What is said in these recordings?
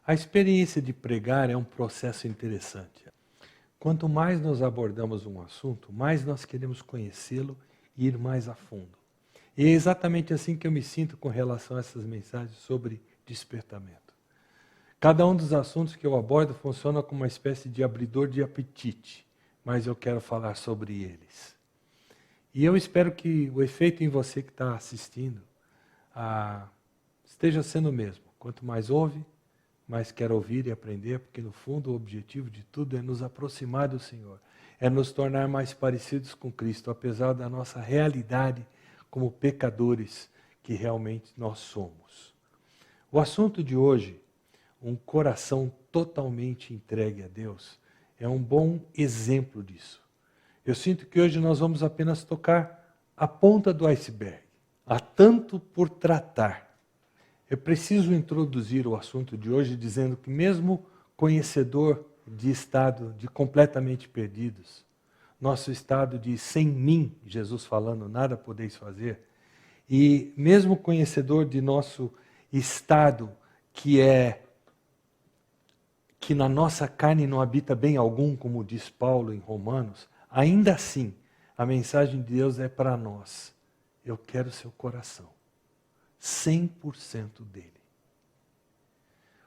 A experiência de pregar é um processo interessante. Quanto mais nós abordamos um assunto, mais nós queremos conhecê-lo e ir mais a fundo. E é exatamente assim que eu me sinto com relação a essas mensagens sobre despertamento. Cada um dos assuntos que eu abordo funciona como uma espécie de abridor de apetite, mas eu quero falar sobre eles. E eu espero que o efeito em você que está assistindo esteja sendo o mesmo. Quanto mais ouve, mais quer ouvir e aprender, porque no fundo o objetivo de tudo é nos aproximar do Senhor, é nos tornar mais parecidos com Cristo, apesar da nossa realidade como pecadores que realmente nós somos. O assunto de hoje, um coração totalmente entregue a Deus, é um bom exemplo disso. Eu sinto que hoje nós vamos apenas tocar a ponta do iceberg. Há tanto por tratar. Eu preciso introduzir o assunto de hoje dizendo que mesmo conhecedor de estado de completamente perdidos, nosso estado de sem mim, Jesus falando, nada podeis fazer, e mesmo conhecedor de nosso estado que na nossa carne não habita bem algum, como diz Paulo em Romanos, ainda assim, a mensagem de Deus é para nós. Eu quero seu coração. 100% dele.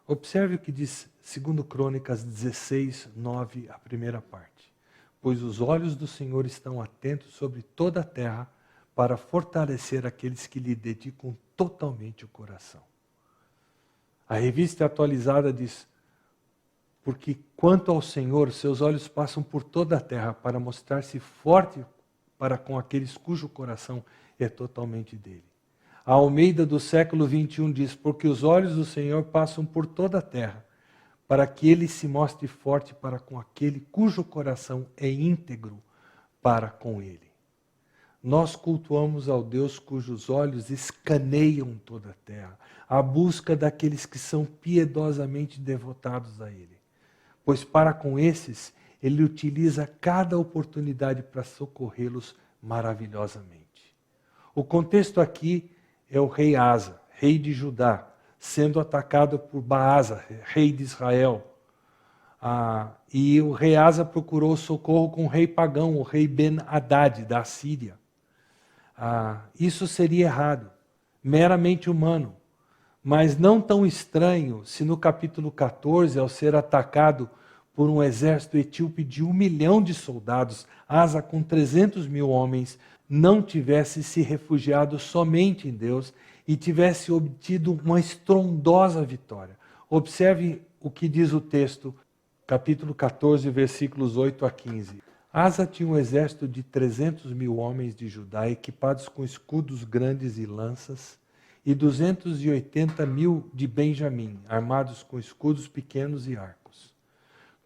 Observe o que diz 2 Crônicas 16, 9, a primeira parte. Pois os olhos do Senhor estão atentos sobre toda a terra para fortalecer aqueles que lhe dedicam totalmente o coração. A revista atualizada diz, porque quanto ao Senhor, seus olhos passam por toda a terra para mostrar-se forte para com aqueles cujo coração é totalmente dele. A Almeida do século 21 diz, porque os olhos do Senhor passam por toda a terra, para que ele se mostre forte para com aquele cujo coração é íntegro para com ele. Nós cultuamos ao Deus cujos olhos escaneiam toda a terra, à busca daqueles que são piedosamente devotados a ele. Pois para com esses, ele utiliza cada oportunidade para socorrê-los maravilhosamente. O contexto aqui é o rei Asa, rei de Judá, sendo atacado por Baasa, rei de Israel. E o rei Asa procurou socorro com o rei pagão, o rei Ben-Hadad, da Síria. Isso seria errado, meramente humano, mas não tão estranho se no capítulo 14, ao ser atacado por um exército etíope de 1 milhão de soldados, Asa com 300 mil homens, não tivesse se refugiado somente em Deus e tivesse obtido uma estrondosa vitória. Observe o que diz o texto, capítulo 14, versículos 8 a 15. Asa tinha um exército de 300 mil homens de Judá, equipados com escudos grandes e lanças, e 280 mil de Benjamim, armados com escudos pequenos e arcos.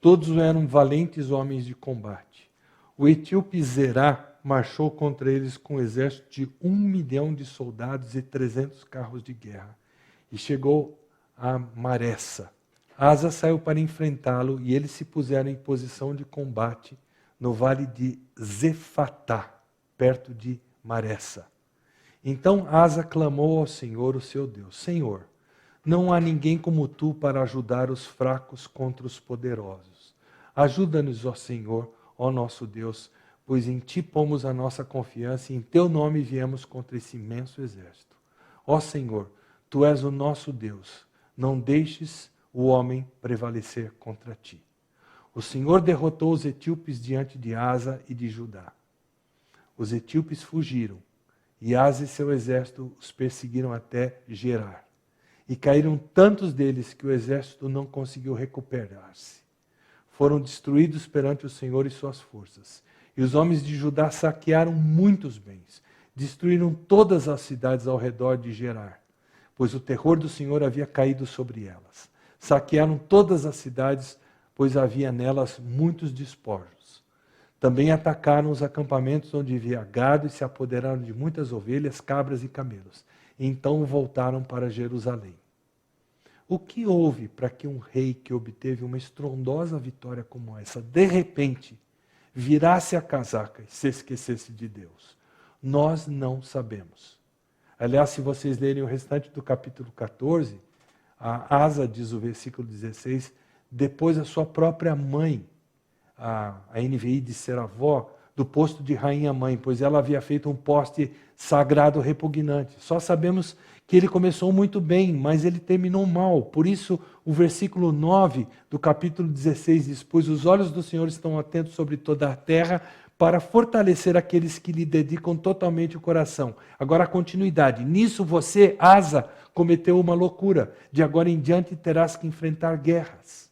Todos eram valentes homens de combate. O etíope Zerá marchou contra eles com um exército de 1 milhão de soldados e 300 carros de guerra, e chegou a Maressa. Asa saiu para enfrentá-lo, e eles se puseram em posição de combate no vale de Zefatá, perto de Maressa. Então Asa clamou ao Senhor, o seu Deus, Senhor, não há ninguém como tu para ajudar os fracos contra os poderosos. Ajuda-nos, ó Senhor, ó nosso Deus, pois em ti pomos a nossa confiança e em teu nome viemos contra esse imenso exército. Ó Senhor, tu és o nosso Deus, não deixes o homem prevalecer contra ti. O Senhor derrotou os etíopes diante de Asa e de Judá. Os etíopes fugiram, e Asa e seu exército os perseguiram até Gerar. E caíram tantos deles que o exército não conseguiu recuperar-se. Foram destruídos perante o Senhor e suas forças. E os homens de Judá saquearam muitos bens. Destruíram todas as cidades ao redor de Gerar, pois o terror do Senhor havia caído sobre elas. Saquearam todas as cidades, pois havia nelas muitos despojos. Também atacaram os acampamentos onde havia gado e se apoderaram de muitas ovelhas, cabras e camelos. E então voltaram para Jerusalém. O que houve para que um rei que obteve uma estrondosa vitória como essa, de repente, virasse a casaca e se esquecesse de Deus? Nós não sabemos. Aliás, se vocês lerem o restante do capítulo 14, A Asa, diz o versículo 16, depois a sua própria mãe, a NVI diz ser avó, do posto de rainha-mãe, pois ela havia feito um poste sagrado repugnante. Só sabemos que ele começou muito bem, mas ele terminou mal. Por isso, o versículo 9 do capítulo 16 diz: pois os olhos do Senhor estão atentos sobre toda a terra, para fortalecer aqueles que lhe dedicam totalmente o coração. Agora a continuidade. Nisso você, Asa, cometeu uma loucura. De agora em diante terás que enfrentar guerras.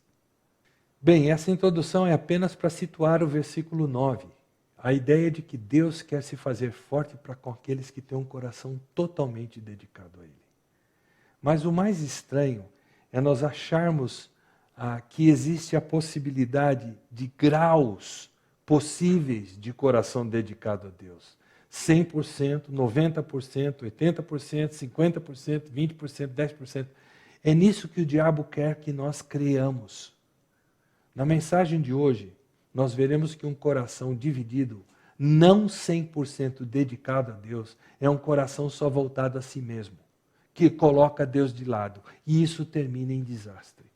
Bem, essa introdução é apenas para situar o versículo 9. A ideia de que Deus quer se fazer forte para com aqueles que têm um coração totalmente dedicado a Ele. Mas o mais estranho é nós acharmos que existe a possibilidade de graus possíveis de coração dedicado a Deus. 100%, 90%, 80%, 50%, 20%, 10%. É nisso que o diabo quer que nós creamos. Na mensagem de hoje, nós veremos que um coração dividido, não 100% dedicado a Deus, é um coração só voltado a si mesmo, que coloca Deus de lado. E isso termina em desastre.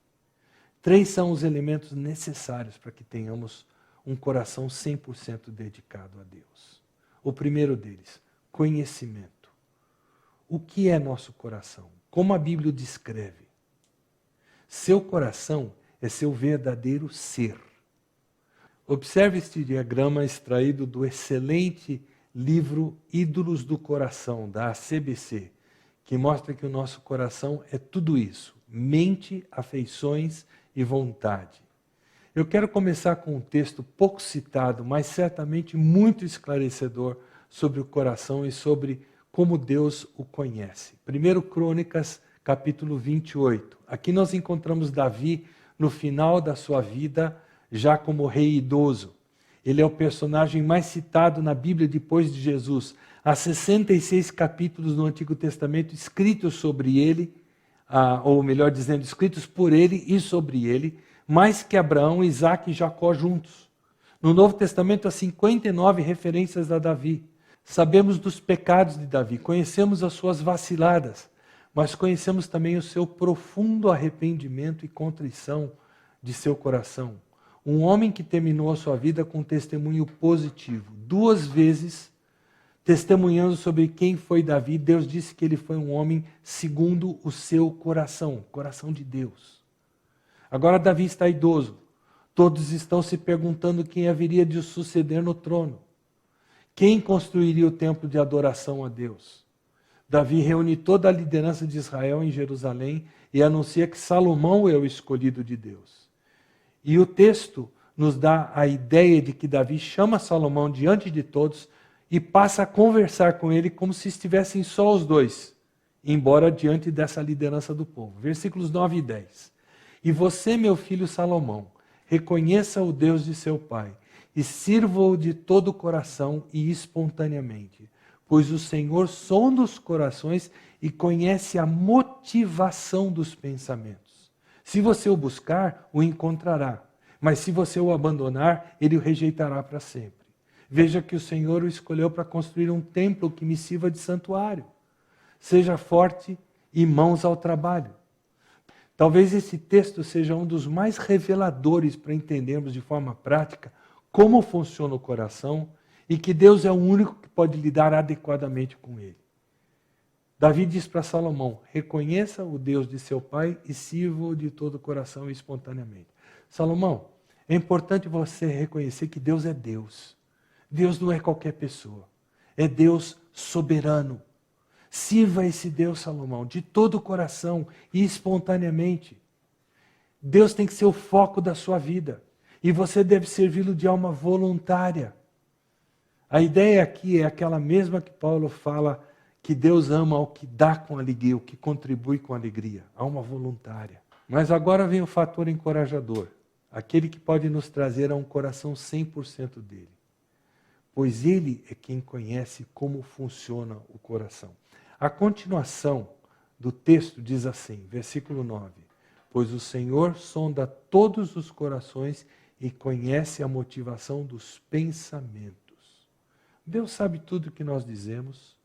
3 são os elementos necessários para que tenhamos um coração 100% dedicado a Deus. O primeiro deles, conhecimento. O que é nosso coração? Como a Bíblia o descreve? Seu coração é seu verdadeiro ser. Observe este diagrama extraído do excelente livro Ídolos do Coração, da ACBC, que mostra que o nosso coração é tudo isso: mente, afeições e vontade. Eu quero começar com um texto pouco citado, mas certamente muito esclarecedor sobre o coração e sobre como Deus o conhece. 1 Crônicas, capítulo 28. Aqui nós encontramos Davi no final da sua vida, já como rei idoso. Ele é o personagem mais citado na Bíblia depois de Jesus. Há 66 capítulos no Antigo Testamento escritos sobre ele, ou melhor dizendo, escritos por ele e sobre ele, mais que Abraão, Isaac e Jacó juntos. No Novo Testamento há 59 referências a Davi. Sabemos dos pecados de Davi, conhecemos as suas vaciladas, mas conhecemos também o seu profundo arrependimento e contrição de seu coração. Um homem que terminou a sua vida com um testemunho positivo. 2 vezes, testemunhando sobre quem foi Davi, Deus disse que ele foi um homem segundo o seu coração, coração de Deus. Agora Davi está idoso. Todos estão se perguntando quem haveria de o suceder no trono. Quem construiria o templo de adoração a Deus? Davi reúne toda a liderança de Israel em Jerusalém e anuncia que Salomão é o escolhido de Deus. E o texto nos dá a ideia de que Davi chama Salomão diante de todos e passa a conversar com ele como se estivessem só os dois, embora diante dessa liderança do povo. Versículos 9 e 10. E você, meu filho Salomão, reconheça o Deus de seu pai e sirva-o de todo o coração e espontaneamente, pois o Senhor sonda os corações e conhece a motivação dos pensamentos. Se você o buscar, o encontrará, mas se você o abandonar, ele o rejeitará para sempre. Veja que o Senhor o escolheu para construir um templo que me sirva de santuário. Seja forte e mãos ao trabalho. Talvez esse texto seja um dos mais reveladores para entendermos de forma prática como funciona o coração e que Deus é o único que pode lidar adequadamente com ele. Davi diz para Salomão: reconheça o Deus de seu pai e sirva-o de todo o coração e espontaneamente. Salomão, é importante você reconhecer que Deus é Deus. Deus não é qualquer pessoa. É Deus soberano. Sirva esse Deus, Salomão, de todo o coração e espontaneamente. Deus tem que ser o foco da sua vida. E você deve servi-lo de alma voluntária. A ideia aqui é aquela mesma que Paulo fala, que Deus ama ao que dá com alegria, o que contribui com alegria. Alma voluntária. Mas agora vem o fator encorajador. Aquele que pode nos trazer a um coração 100% dele. Pois ele é quem conhece como funciona o coração. A continuação do texto diz assim, versículo 9: pois o Senhor sonda todos os corações e conhece a motivação dos pensamentos. Deus sabe tudo o que nós dizemos,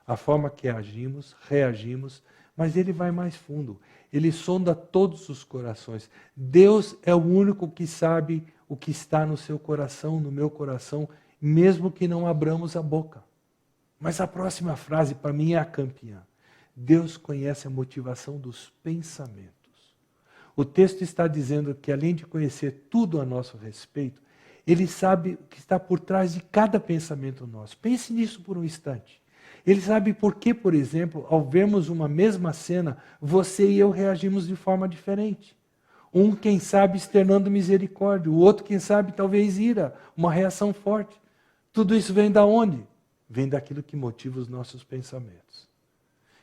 a forma que agimos, reagimos, Mas ele vai mais fundo. Ele sonda todos os corações. Deus é o único que sabe o que está no seu coração, no meu coração, mesmo que não abramos a boca. Mas a próxima frase, para mim, é a campeã. Deus conhece a motivação dos pensamentos. O texto está dizendo que, além de conhecer tudo a nosso respeito, Ele sabe o que está por trás de cada pensamento nosso. Pense nisso por um instante. Ele sabe por que, por exemplo, ao vermos uma mesma cena, você e eu reagimos de forma diferente. Um, quem sabe, externando misericórdia. O outro, quem sabe, talvez ira, uma reação forte. Tudo isso vem da onde? Vem daquilo que motiva os nossos pensamentos.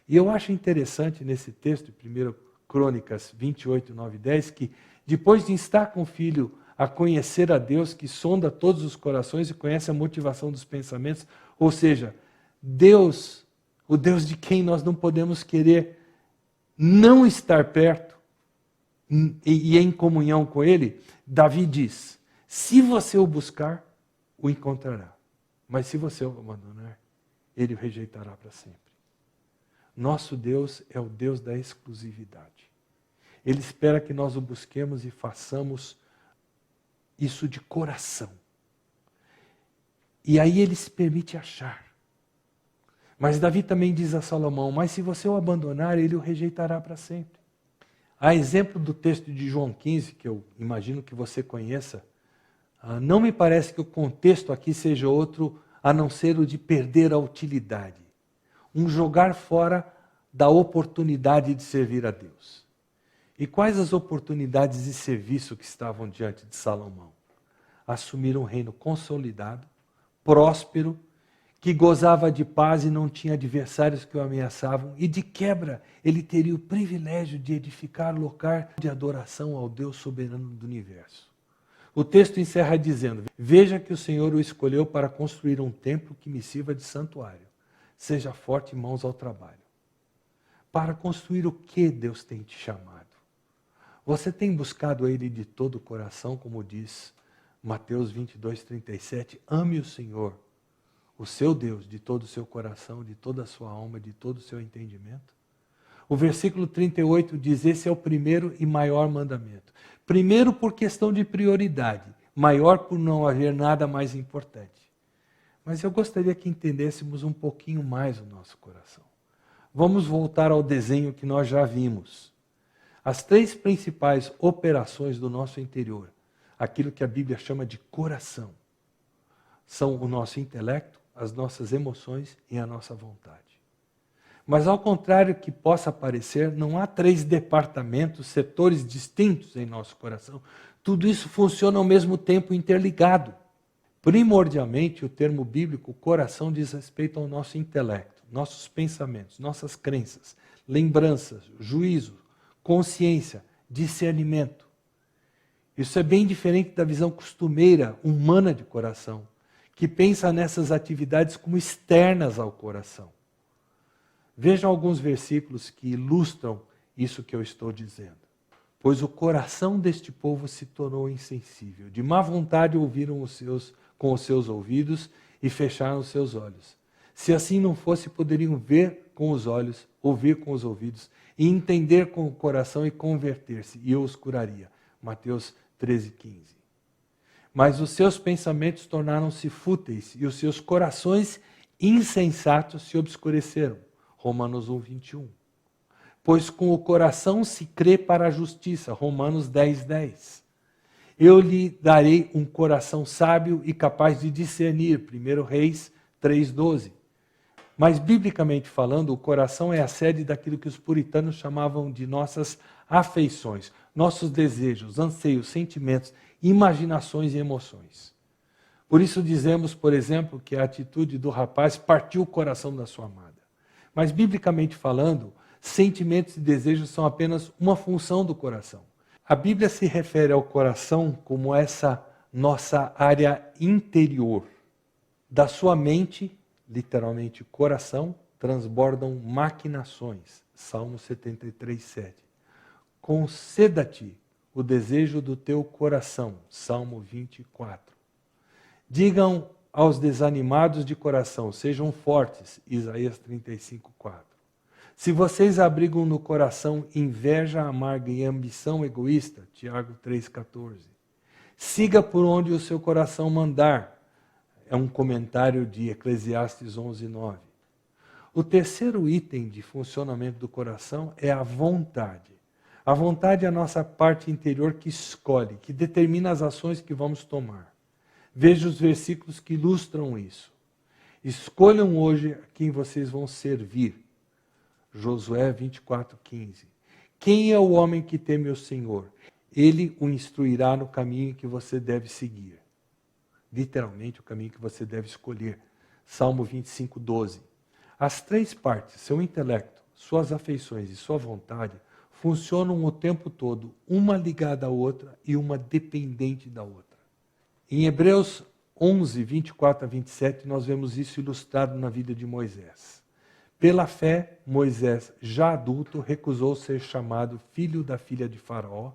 E eu acho interessante nesse texto, 1 Crônicas 28, 9 e 10, que depois de instar com o filho a conhecer a Deus, que sonda todos os corações e conhece a motivação dos pensamentos, ou seja, Deus, o Deus de quem nós não podemos querer não estar perto e em comunhão com Ele, Davi diz, se você o buscar, o encontrará. Mas se você o abandonar, Ele o rejeitará para sempre. Nosso Deus é o Deus da exclusividade. Ele espera que nós o busquemos e façamos isso de coração. E aí Ele se permite achar. Mas Davi também diz a Salomão, mas se você o abandonar, Ele o rejeitará para sempre. A exemplo do texto de João 15, que eu imagino que você conheça, não me parece que o contexto aqui seja outro a não ser o de perder a utilidade. Um jogar fora da oportunidade de servir a Deus. E quais as oportunidades de serviço que estavam diante de Salomão? Assumir um reino consolidado, próspero, que gozava de paz e não tinha adversários que o ameaçavam, e de quebra ele teria o privilégio de edificar local de adoração ao Deus soberano do universo. O texto encerra dizendo, veja que o Senhor o escolheu para construir um templo que me sirva de santuário. Seja forte em mãos ao trabalho. Para construir o que Deus tem te chamado? Você tem buscado Ele de todo o coração, como diz Mateus 22, 37, ame o Senhor, o seu Deus, de todo o seu coração, de toda a sua alma, de todo o seu entendimento? O versículo 38 diz, esse é o primeiro e maior mandamento. Primeiro por questão de prioridade, maior por não haver nada mais importante. Mas eu gostaria que entendêssemos um pouquinho mais o nosso coração. Vamos voltar ao desenho que nós já vimos. As três principais operações do nosso interior, aquilo que a Bíblia chama de coração, são o nosso intelecto, as nossas emoções e a nossa vontade. Mas ao contrário que possa parecer, não há três departamentos, setores distintos em nosso coração. Tudo isso funciona ao mesmo tempo interligado. Primordialmente, o termo bíblico coração diz respeito ao nosso intelecto, nossos pensamentos, nossas crenças, lembranças, juízo, consciência, discernimento. Isso é bem diferente da visão costumeira, humana de coração, que pensa nessas atividades como externas ao coração. Vejam alguns versículos que ilustram isso que eu estou dizendo. Pois o coração deste povo se tornou insensível. De má vontade ouviram com os seus ouvidos e fecharam os seus olhos. Se assim não fosse, poderiam ver com os olhos, ouvir com os ouvidos, e entender com o coração e converter-se, e eu os curaria. Mateus 13, 15. Mas os seus pensamentos tornaram-se fúteis, e os seus corações insensatos se obscureceram. Romanos 1, 21. Pois com o coração se crê para a justiça. Romanos 10, 10. Eu lhe darei um coração sábio e capaz de discernir. 1 Reis 3, 12. Mas, biblicamente falando, o coração é a sede daquilo que os puritanos chamavam de nossas afeições, nossos desejos, anseios, sentimentos, imaginações e emoções. Por isso dizemos, por exemplo, que a atitude do rapaz partiu o coração da sua amada. Mas, biblicamente falando, sentimentos e desejos são apenas uma função do coração. A Bíblia se refere ao coração como essa nossa área interior. Da sua mente, literalmente coração, transbordam maquinações. Salmo 73, 7. Conceda-te o desejo do teu coração. Salmo 24. Digam aos desanimados de coração, sejam fortes. Isaías 35, 4. Se vocês abrigam no coração inveja amarga e ambição egoísta, Tiago 3,14. Siga por onde o seu coração mandar. É um comentário de Eclesiastes 11:9. O terceiro item de funcionamento do coração é a vontade. A vontade é a nossa parte interior que escolhe, que determina as ações que vamos tomar. Veja os versículos que ilustram isso. Escolham hoje a quem vocês vão servir. Josué 24:15. Quem é o homem que teme o Senhor? Ele o instruirá no caminho que você deve seguir. Literalmente, o caminho que você deve escolher. Salmo 25:12. As três partes, seu intelecto, suas afeições e sua vontade, funcionam o tempo todo, uma ligada à outra e uma dependente da outra. Em Hebreus 11, 24 a 27, nós vemos isso ilustrado na vida de Moisés. Pela fé, Moisés, já adulto, recusou ser chamado filho da filha de Faraó,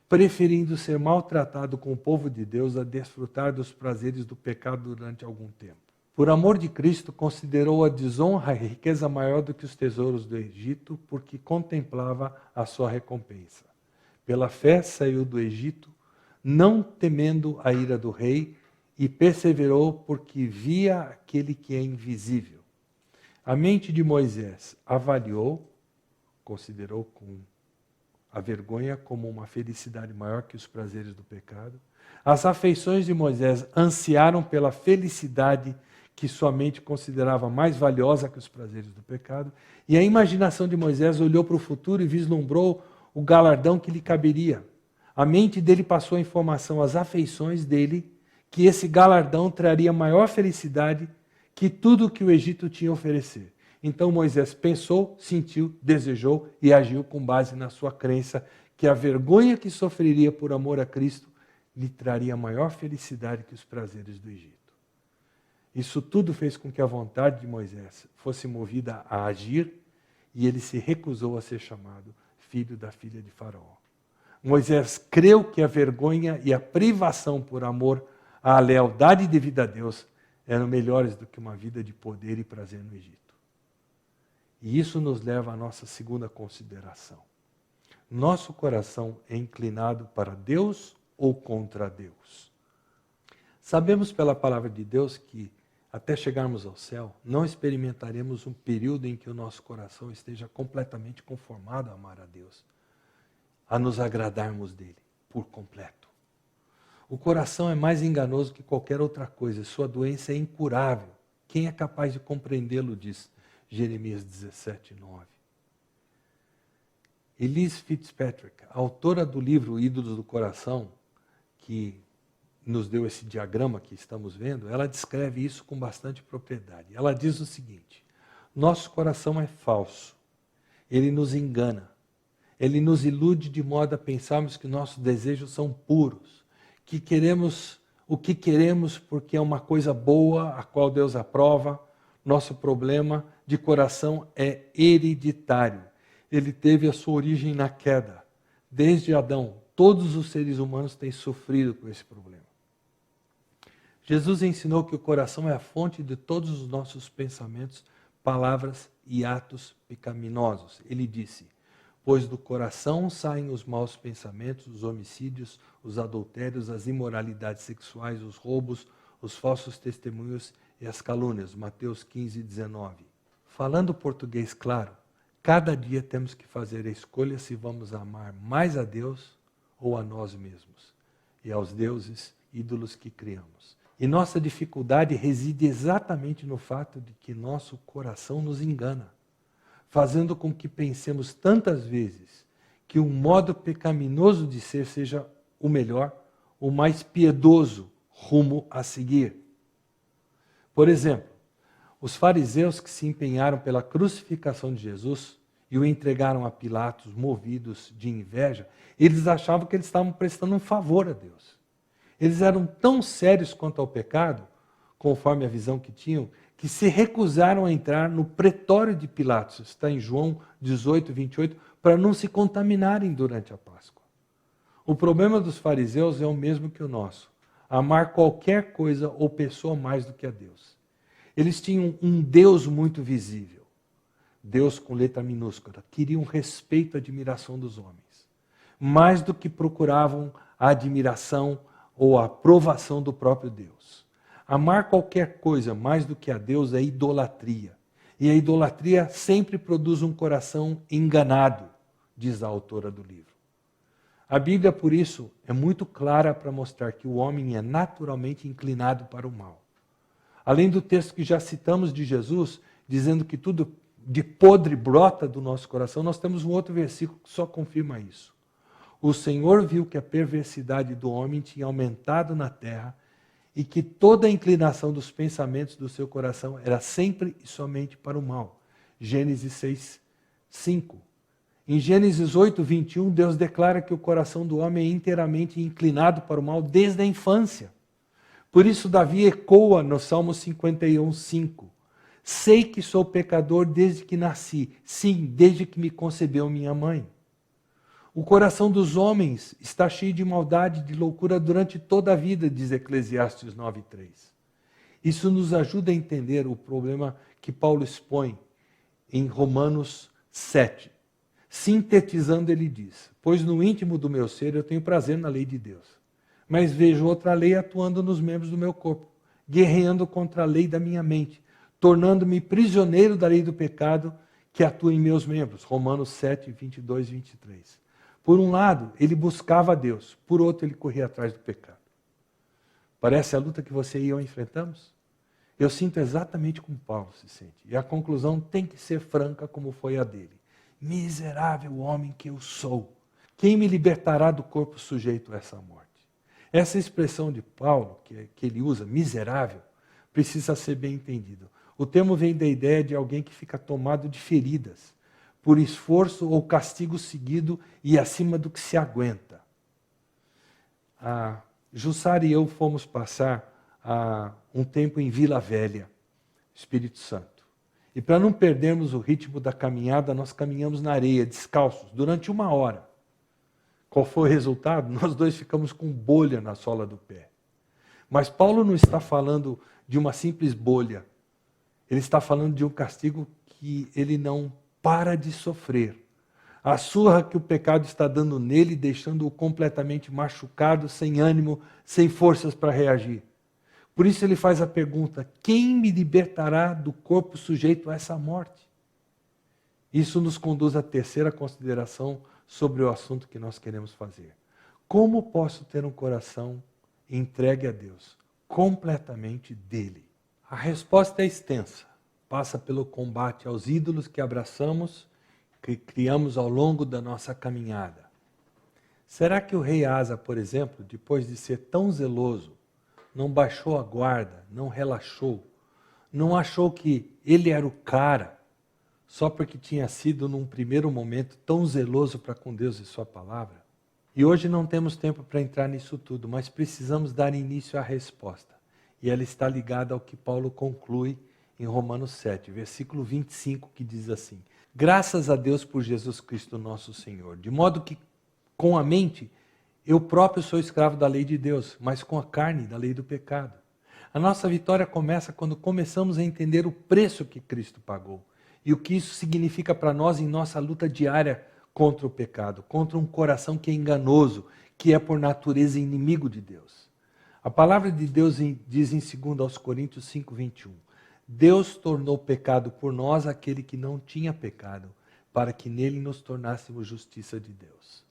preferindo ser maltratado com o povo de Deus a desfrutar dos prazeres do pecado durante algum tempo. Por amor de Cristo, considerou a desonra e riqueza maior do que os tesouros do Egito, porque contemplava a sua recompensa. Pela fé, saiu do Egito, não temendo a ira do rei, e perseverou porque via aquele que é invisível. A mente de Moisés avaliou, considerou com a vergonha como uma felicidade maior que os prazeres do pecado. As afeições de Moisés ansiaram pela felicidade que sua mente considerava mais valiosa que os prazeres do pecado. E a imaginação de Moisés olhou para o futuro e vislumbrou o galardão que lhe caberia. A mente dele passou a informação às afeições dele que esse galardão traria maior felicidade que tudo que o Egito tinha a oferecer. Então Moisés pensou, sentiu, desejou e agiu com base na sua crença que a vergonha que sofreria por amor a Cristo lhe traria maior felicidade que os prazeres do Egito. Isso tudo fez com que a vontade de Moisés fosse movida a agir e ele se recusou a ser chamado filho da filha de Faraó. Moisés creu que a vergonha e a privação por amor à lealdade devida a Deus eram melhores do que uma vida de poder e prazer no Egito. E isso nos leva à nossa segunda consideração. Nosso coração é inclinado para Deus ou contra Deus? Sabemos pela palavra de Deus que, até chegarmos ao céu, não experimentaremos um período em que o nosso coração esteja completamente conformado a amar a Deus, a nos agradarmos dele por completo. O coração é mais enganoso que qualquer outra coisa, sua doença é incurável. Quem é capaz de compreendê-lo, diz Jeremias 17:9. Elise Fitzpatrick, autora do livro Ídolos do Coração, que nos deu esse diagrama que estamos vendo, ela descreve isso com bastante propriedade. Ela diz o seguinte: nosso coração é falso, ele nos engana, ele nos ilude de modo a pensarmos que nossos desejos são puros, que queremos o que queremos porque é uma coisa boa, a qual Deus aprova. Nosso problema de coração é hereditário. Ele teve a sua origem na queda. Desde Adão, todos os seres humanos têm sofrido com esse problema. Jesus ensinou que o coração é a fonte de todos os nossos pensamentos, palavras e atos pecaminosos. Ele disse: pois do coração saem os maus pensamentos, os homicídios, os adultérios, as imoralidades sexuais, os roubos, os falsos testemunhos e as calúnias. Mateus 15:19. Falando português claro, cada dia temos que fazer a escolha se vamos amar mais a Deus ou a nós mesmos e aos deuses, ídolos que criamos. E nossa dificuldade reside exatamente no fato de que nosso coração nos engana, fazendo com que pensemos tantas vezes que um modo pecaminoso de ser seja o melhor, o mais piedoso rumo a seguir. Por exemplo, os fariseus que se empenharam pela crucificação de Jesus e o entregaram a Pilatos movidos de inveja, eles achavam que eles estavam prestando um favor a Deus. Eles eram tão sérios quanto ao pecado, conforme a visão que tinham, que se recusaram a entrar no pretório de Pilatos, está em João 18:28, para não se contaminarem durante a Páscoa. O problema dos fariseus é o mesmo que o nosso: amar qualquer coisa ou pessoa mais do que a Deus. Eles tinham um Deus muito visível. Deus com letra minúscula, queriam respeito e admiração dos homens, mais do que procuravam a admiração ou a aprovação do próprio Deus. Amar qualquer coisa mais do que a Deus é idolatria. E a idolatria sempre produz um coração enganado, diz a autora do livro. A Bíblia, por isso, é muito clara para mostrar que o homem é naturalmente inclinado para o mal. Além do texto que já citamos de Jesus, dizendo que tudo de podre brota do nosso coração, nós temos um outro versículo que só confirma isso. O Senhor viu que a perversidade do homem tinha aumentado na terra e que toda a inclinação dos pensamentos do seu coração era sempre e somente para o mal. Gênesis 6, 5. Em Gênesis 8, 21, Deus declara que o coração do homem é inteiramente inclinado para o mal desde a infância. Por isso Davi ecoa no Salmo 51, 5. Sei que sou pecador desde que nasci, sim, desde que me concebeu minha mãe. O coração dos homens está cheio de maldade e de loucura durante toda a vida, diz Eclesiastes 9:3. Isso nos ajuda a entender o problema que Paulo expõe em Romanos 7. Sintetizando, ele diz: pois no íntimo do meu ser eu tenho prazer na lei de Deus, mas vejo outra lei atuando nos membros do meu corpo, guerreando contra a lei da minha mente, tornando-me prisioneiro da lei do pecado que atua em meus membros. Romanos 7, 22 e 23. Por um lado, ele buscava a Deus, por outro, ele corria atrás do pecado. Parece a luta que você e eu enfrentamos? Eu sinto exatamente como Paulo se sente. E a conclusão tem que ser franca como foi a dele. Miserável homem que eu sou, quem me libertará do corpo sujeito a essa morte? Essa expressão de Paulo, que ele usa, miserável, precisa ser bem entendido. O termo vem da ideia de alguém que fica tomado de feridas, por esforço ou castigo seguido e acima do que se aguenta. A Jussara e eu fomos passar um tempo em Vila Velha, Espírito Santo. E para não perdermos o ritmo da caminhada, nós caminhamos na areia, descalços, durante 1 hora. Qual foi o resultado? Nós dois ficamos com bolha na sola do pé. Mas Paulo não está falando de uma simples bolha. Ele está falando de um castigo que ele não para de sofrer. A surra que o pecado está dando nele, deixando-o completamente machucado, sem ânimo, sem forças para reagir. Por isso ele faz a pergunta: quem me libertará do corpo sujeito a essa morte? Isso nos conduz à terceira consideração sobre o assunto que nós queremos fazer. Como posso ter um coração entregue a Deus, completamente dele? A resposta é extensa. Passa pelo combate aos ídolos que abraçamos, que criamos ao longo da nossa caminhada. Será que o rei Asa, por exemplo, depois de ser tão zeloso, não baixou a guarda, não relaxou, não achou que ele era o cara, só porque tinha sido, num primeiro momento, tão zeloso para com Deus e sua palavra? E hoje não temos tempo para entrar nisso tudo, mas precisamos dar início à resposta. E ela está ligada ao que Paulo conclui em Romanos 7, versículo 25, que diz assim: graças a Deus por Jesus Cristo nosso Senhor, de modo que com a mente eu próprio sou escravo da lei de Deus, mas com a carne da lei do pecado. A nossa vitória começa quando começamos a entender o preço que Cristo pagou e o que isso significa para nós em nossa luta diária contra o pecado, contra um coração que é enganoso, que é por natureza inimigo de Deus. A palavra de Deus diz em 2 Coríntios 5, 21, Deus tornou pecado por nós aquele que não tinha pecado, para que nele nos tornássemos justiça de Deus.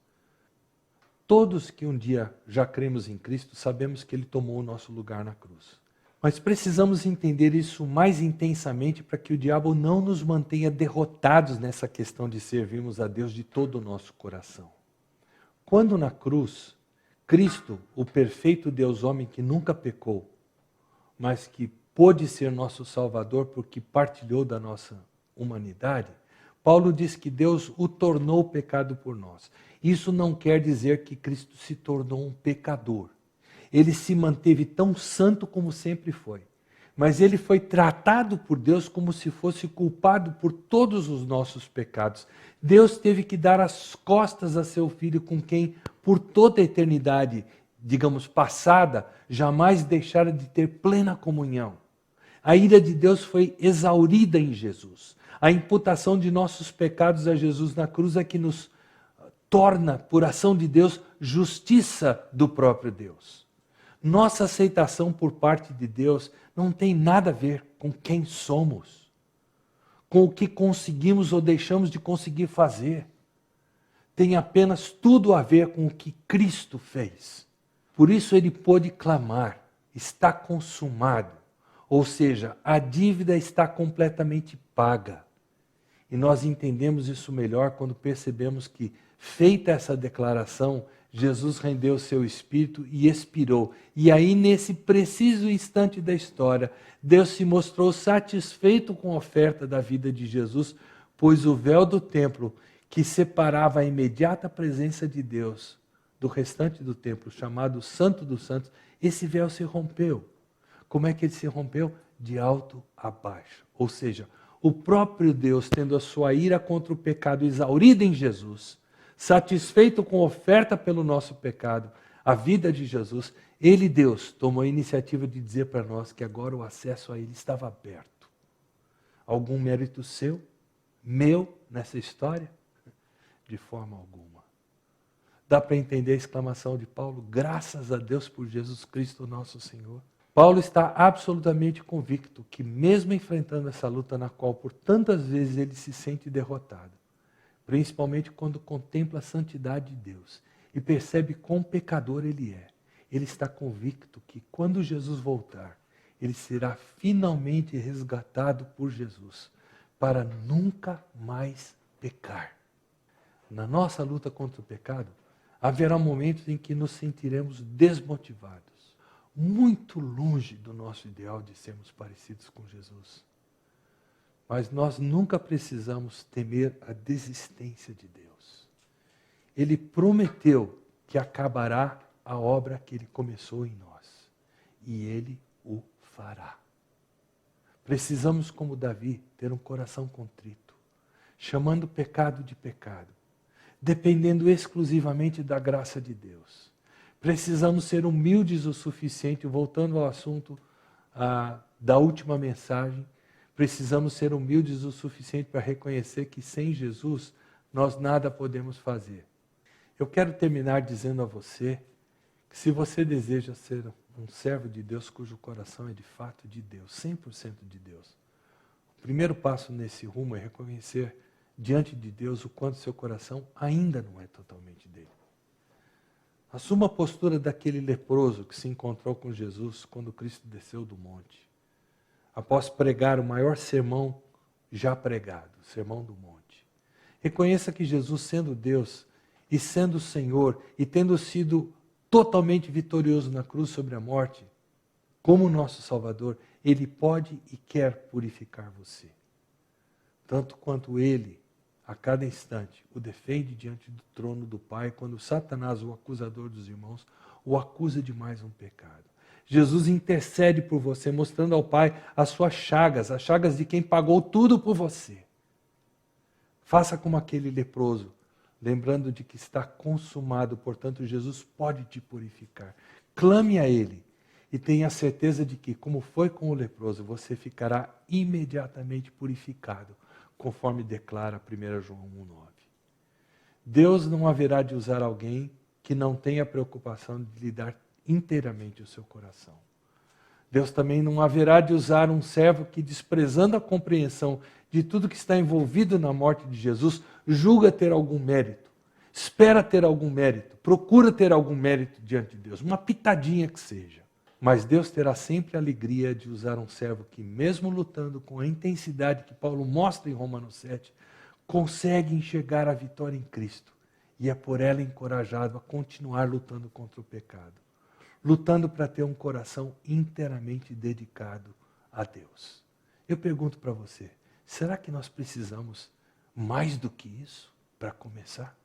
Todos que um dia já cremos em Cristo sabemos que Ele tomou o nosso lugar na cruz. Mas precisamos entender isso mais intensamente para que o diabo não nos mantenha derrotados nessa questão de servirmos a Deus de todo o nosso coração. Quando na cruz, Cristo, o perfeito Deus homem que nunca pecou, mas que pôde ser nosso Salvador porque partilhou da nossa humanidade, Paulo diz que Deus o tornou pecado por nós. Isso não quer dizer que Cristo se tornou um pecador. Ele se manteve tão santo como sempre foi. Mas ele foi tratado por Deus como se fosse culpado por todos os nossos pecados. Deus teve que dar as costas a seu Filho, com quem, por toda a eternidade, digamos, passada, jamais deixara de ter plena comunhão. A ira de Deus foi exaurida em Jesus. A imputação de nossos pecados a Jesus na cruz é que nos torna, por ação de Deus, justiça do próprio Deus. Nossa aceitação por parte de Deus não tem nada a ver com quem somos, com o que conseguimos ou deixamos de conseguir fazer. Tem apenas tudo a ver com o que Cristo fez. Por isso ele pôde clamar, está consumado. Ou seja, a dívida está completamente paga. E nós entendemos isso melhor quando percebemos que, feita essa declaração, Jesus rendeu o seu espírito e expirou. E aí, nesse preciso instante da história, Deus se mostrou satisfeito com a oferta da vida de Jesus, pois o véu do templo, que separava a imediata presença de Deus do restante do templo, chamado Santo dos Santos, esse véu se rompeu. Como é que ele se rompeu? De alto a baixo. Ou seja, o próprio Deus, tendo a sua ira contra o pecado exaurida em Jesus, satisfeito com a oferta pelo nosso pecado, a vida de Jesus, ele, Deus, tomou a iniciativa de dizer para nós que agora o acesso a ele estava aberto. Algum mérito seu, meu, nessa história? De forma alguma. Dá para entender a exclamação de Paulo? Graças a Deus por Jesus Cristo, nosso Senhor. Paulo está absolutamente convicto que, mesmo enfrentando essa luta na qual por tantas vezes ele se sente derrotado, principalmente quando contempla a santidade de Deus e percebe quão pecador ele é, ele está convicto que quando Jesus voltar, ele será finalmente resgatado por Jesus para nunca mais pecar. Na nossa luta contra o pecado, haverá momentos em que nos sentiremos desmotivados, muito longe do nosso ideal de sermos parecidos com Jesus. Mas nós nunca precisamos temer a desistência de Deus. Ele prometeu que acabará a obra que ele começou em nós. E ele o fará. Precisamos, como Davi, ter um coração contrito, chamando o pecado de pecado, dependendo exclusivamente da graça de Deus. Precisamos ser humildes o suficiente, voltando ao assunto da última mensagem, precisamos ser humildes o suficiente para reconhecer que sem Jesus nós nada podemos fazer. Eu quero terminar dizendo a você que se você deseja ser um servo de Deus cujo coração é de fato de Deus, 100% de Deus, o primeiro passo nesse rumo é reconhecer diante de Deus o quanto seu coração ainda não é totalmente dele. Assuma a postura daquele leproso que se encontrou com Jesus quando Cristo desceu do monte, após pregar o maior sermão já pregado, o Sermão do Monte. Reconheça que Jesus, sendo Deus e sendo Senhor e tendo sido totalmente vitorioso na cruz sobre a morte, como nosso Salvador, Ele pode e quer purificar você. Tanto quanto Ele, a cada instante, o defende diante do trono do Pai, quando Satanás, o acusador dos irmãos, o acusa de mais um pecado. Jesus intercede por você, mostrando ao Pai as suas chagas, as chagas de quem pagou tudo por você. Faça como aquele leproso, lembrando de que está consumado, portanto Jesus pode te purificar. Clame a Ele e tenha certeza de que, como foi com o leproso, você ficará imediatamente purificado, conforme declara 1 João 1,9. Deus não haverá de usar alguém que não tenha a preocupação de lhe dar inteiramente o seu coração. Deus também não haverá de usar um servo que, desprezando a compreensão de tudo que está envolvido na morte de Jesus, julga ter algum mérito, espera ter algum mérito, procura ter algum mérito diante de Deus, uma pitadinha que seja. Mas Deus terá sempre a alegria de usar um servo que, mesmo lutando com a intensidade que Paulo mostra em Romanos 7, consegue enxergar a vitória em Cristo e é por ela encorajado a continuar lutando contra o pecado, lutando para ter um coração inteiramente dedicado a Deus. Eu pergunto para você, será que nós precisamos mais do que isso para começar?